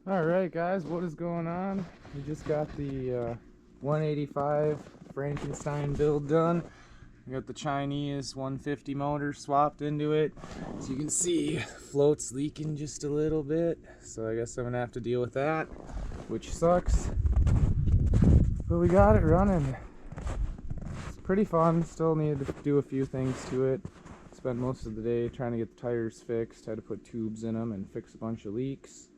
Alright guys, what is going on? We just got the 185 Frankenstein build done. We got the Chinese 150 motor swapped into it. As you can see, float's leaking just a little bit, so I guess I'm gonna have to deal with that, which sucks. But we got it running. It's pretty fun. Still needed to do a few things to it. Spent most of the day trying to get the tires fixed. Had to put tubes in them and fix a bunch of leaks.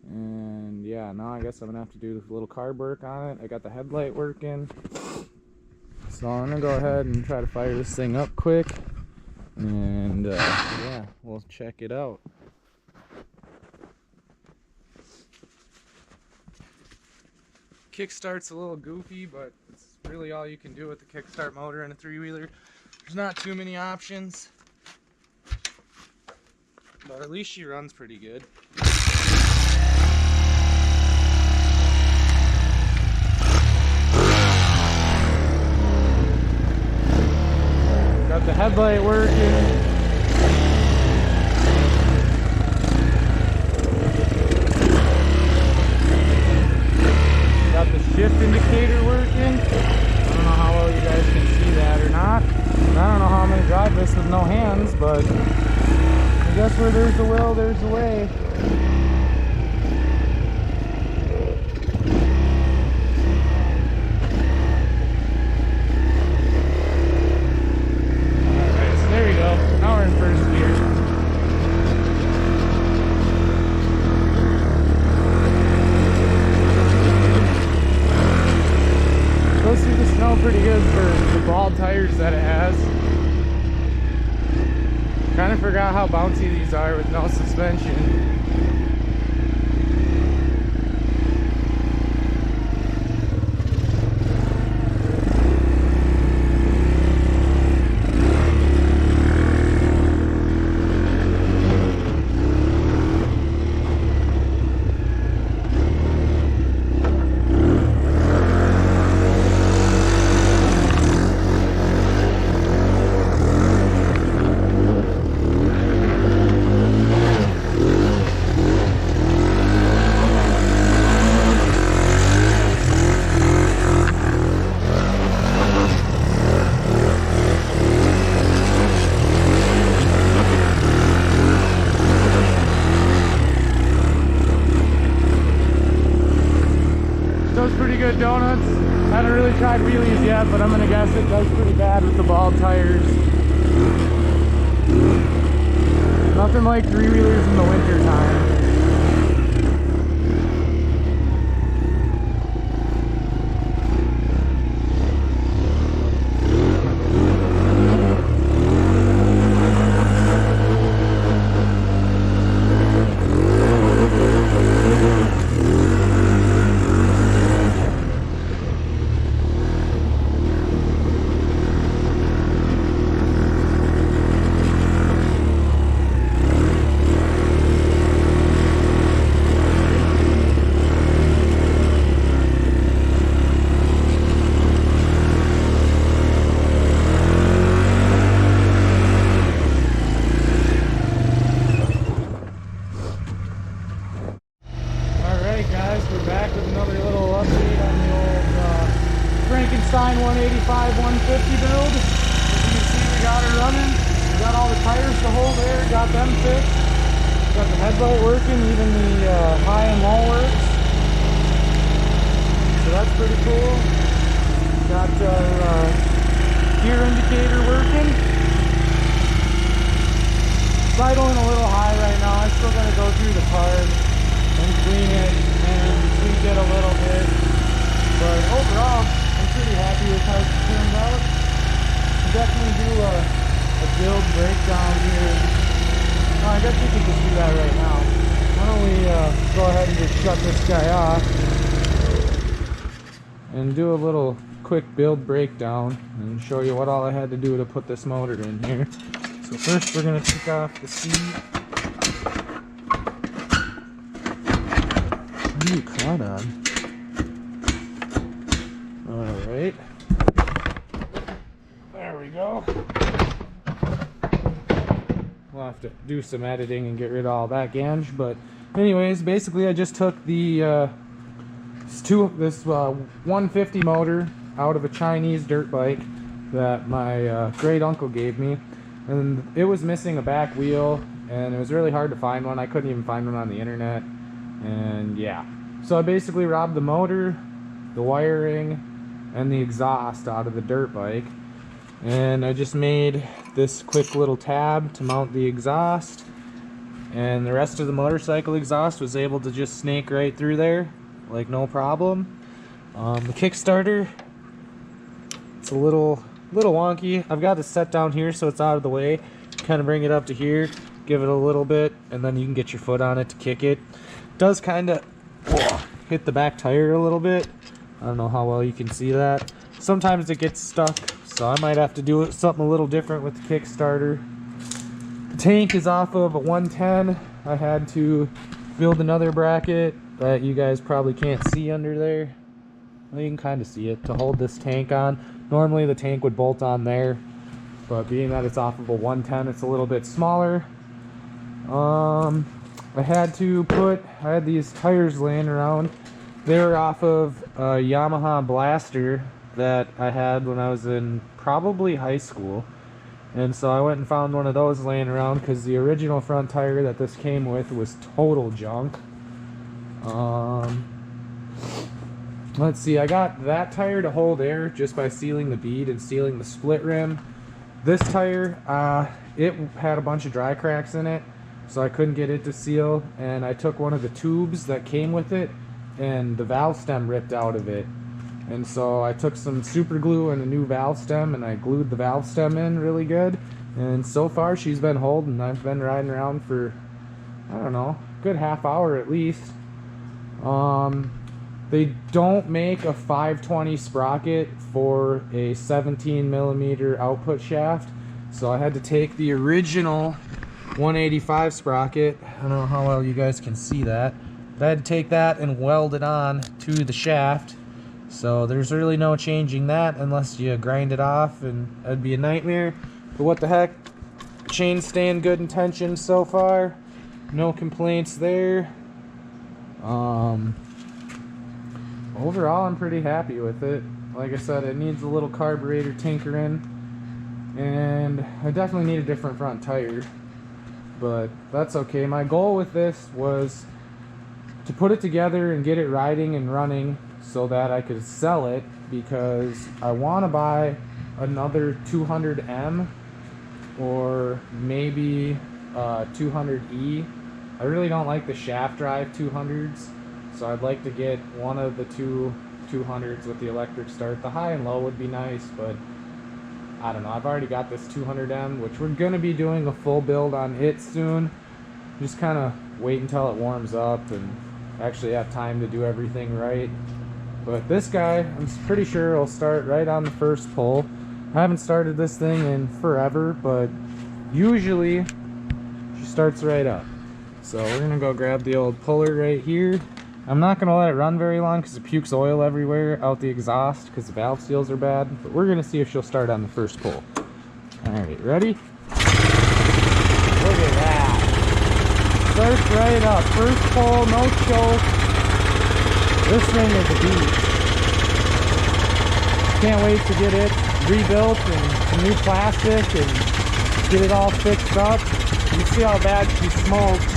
And yeah, now I guess I'm gonna have to do a little carb work on it. I got the headlight working, so I'm gonna go ahead and try to fire this thing up quick, and yeah, we'll check it out. Kickstart's a little goofy, but it's really all you can do with the kickstart motor in a three-wheeler. There's not too many options, but at least she runs pretty good. Got the headlight working. Got the shift indicator working. I don't know how well you guys can see that or not. I don't know how I'm going to drive this with no hands, but I guess where there's a will, there's a way. Pretty good for the bald tires that it has. Kind of forgot how bouncy these are with no suspension. Good donuts. Haven't really tried wheelies yet, but I'm gonna guess it does pretty bad with the bald tires. Nothing like three-wheelers in the winter time. Frankenstein 185 150 build. As you can see, we got her running. We got all the tires to hold there, got them fixed. Got the headlight working, even the high and low works. So that's pretty cool. Got our gear indicator working. Idling a little high right now. I'm still gonna go through the card and clean it and tweak it a little bit. But overall, I'm pretty happy with how it turned out. We'll definitely do a build breakdown here. Oh, I guess we can just do that right now. Why don't we go ahead and just shut this guy off and do a little quick build breakdown and show you what all I had to do to put this motor in here. So first we're going to take off the seat. What are you caught on? Alright. There we go. We'll have to do some editing and get rid of all that ganj, but anyways, basically I just took the this 150 motor out of a Chinese dirt bike that my great uncle gave me, and it was missing a back wheel, and it was really hard to find one. I couldn't even find one on the internet, and yeah, so I basically robbed the motor, the wiring, and the exhaust out of the dirt bike, and I just made this quick little tab to mount the exhaust, and the rest of the motorcycle exhaust was able to just snake right through there like no problem. The Kickstarter, it's a little wonky. I've got it set down here so it's out of the way. Kind of bring it up to here, give it a little bit, and then you can get your foot on it to kick it. It does kind of hit the back tire a little bit. I don't know how well you can see that. Sometimes it gets stuck, so I might have to do something a little different with the Kickstarter. The tank is off of a 110. I had to build another bracket that you guys probably can't see under there. Well, you can kind of see it to hold this tank on. Normally the tank would bolt on there, but being that it's off of a 110, it's a little bit smaller. I had these tires laying around. They were off of a Yamaha Blaster that I had when I was in probably high school. And so I went and found one of those laying around because the original front tire that this came with was total junk. Let's see, I got that tire to hold air just by sealing the bead and sealing the split rim. This tire, it had a bunch of dry cracks in it, so I couldn't get it to seal, and I took one of the tubes that came with it and the valve stem ripped out of it. And so I took some super glue and a new valve stem and I glued the valve stem in really good, and so far she's been holding. I've been riding around for, I don't know, a good half hour at least. They don't make a 520 sprocket for a 17mm output shaft, so I had to take the original 185 sprocket. I don't know how well you guys can see that, but I had to take that and weld it on to the shaft. So there's really no changing that unless you grind it off, and that'd be a nightmare. But what the heck, chain's staying good in tension so far. No complaints there. Overall, I'm pretty happy with it. Like I said, it needs a little carburetor tinkering, and I definitely need a different front tire, but that's okay. My goal with this was to put it together and get it riding and running so that I could sell it, because I want to buy another 200M or maybe 200E. I really don't like the shaft drive 200s, so I'd like to get one of the two 200s with the electric start. The high and low would be nice, but I don't know. I've already got this 200M, which we're going to be doing a full build on it soon. Just kind of wait until it warms up and actually have time to do everything right. But this guy, I'm pretty sure will start right on the first pull. I haven't started this thing in forever, but usually she starts right up. So we're going to go grab the old puller right here. I'm not going to let it run very long because it pukes oil everywhere out the exhaust because the valve seals are bad. But we're going to see if she'll start on the first pull. Alright, ready? Look at that. Starts right up. First pull, no choke. This thing is a beast. Can't wait to get it rebuilt and some new plastic and get it all fixed up. You see how bad she smokes.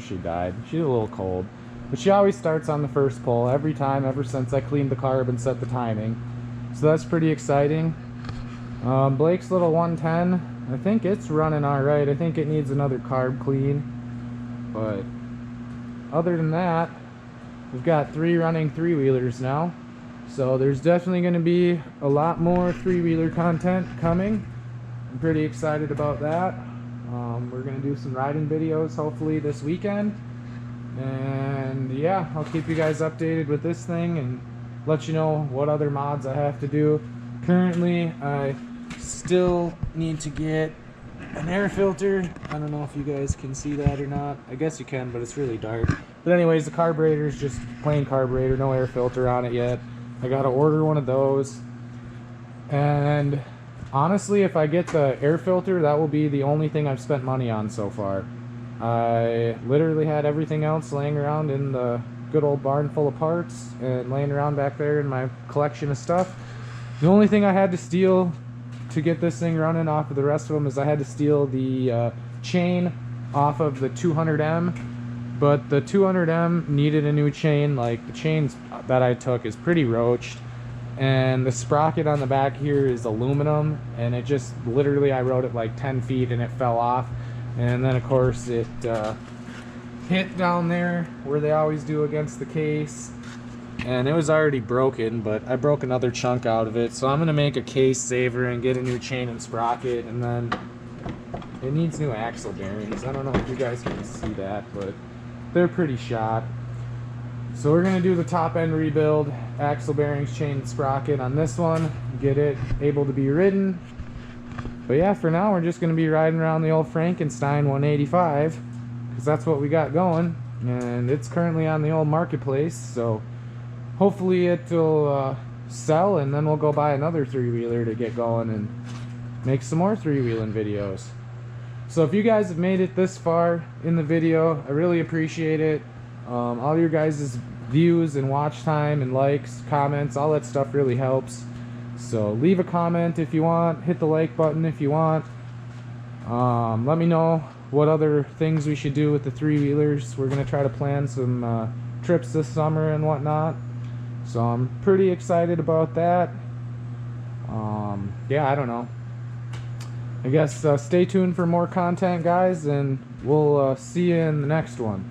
She died. She's a little cold, but she always starts on the first pull every time, ever since I cleaned the carb and set the timing, so that's pretty exciting. Blake's little 110, I think it's running all right. I think it needs another carb clean, but other than that, we've got 3 running 3-wheelers now, so there's definitely going to be a lot more 3-wheeler content coming. I'm pretty excited about that. We're going to do some riding videos hopefully this weekend, and yeah, I'll keep you guys updated with this thing and let you know what other mods I have to do. Currently I still need to get an air filter. I don't know if you guys can see that or not. I guess you can, but it's really dark. But anyways, the carburetor is just plain carburetor, no air filter on it yet. I gotta order one of those. And honestly, if I get the air filter, that will be the only thing I've spent money on so far. I literally had everything else laying around in the good old barn full of parts and laying around back there in my collection of stuff. The only thing I had to steal to get this thing running off of the rest of them is I had to steal the chain off of the 200M, but the 200M needed a new chain. Like, the chains that I took is pretty roached, and the sprocket on the back here is aluminum, and it just literally, I rode it like 10 feet and it fell off. And then of course it hit down there where they always do against the case, and it was already broken, but I broke another chunk out of it. So I'm gonna make a case saver and get a new chain and sprocket, and then it needs new axle bearings. I don't know if you guys can see that, but they're pretty shot. So we're gonna do the top end rebuild, axle bearings, chain and sprocket on this one, get it able to be ridden. But yeah, for now we're just gonna be riding around the old Frankenstein 185, because that's what we got going, and it's currently on the old marketplace. So hopefully it'll sell, and then we'll go buy another three-wheeler to get going and make some more three-wheeling videos. So if you guys have made it this far in the video, I really appreciate it. All your guys' views and watch time and likes, comments, all that stuff really helps. So leave a comment if you want, hit the like button if you want. Let me know what other things we should do with the three-wheelers. We're going to try to plan some trips this summer and whatnot. So I'm pretty excited about that. Yeah, I don't know. I guess stay tuned for more content, guys, and we'll see you in the next one.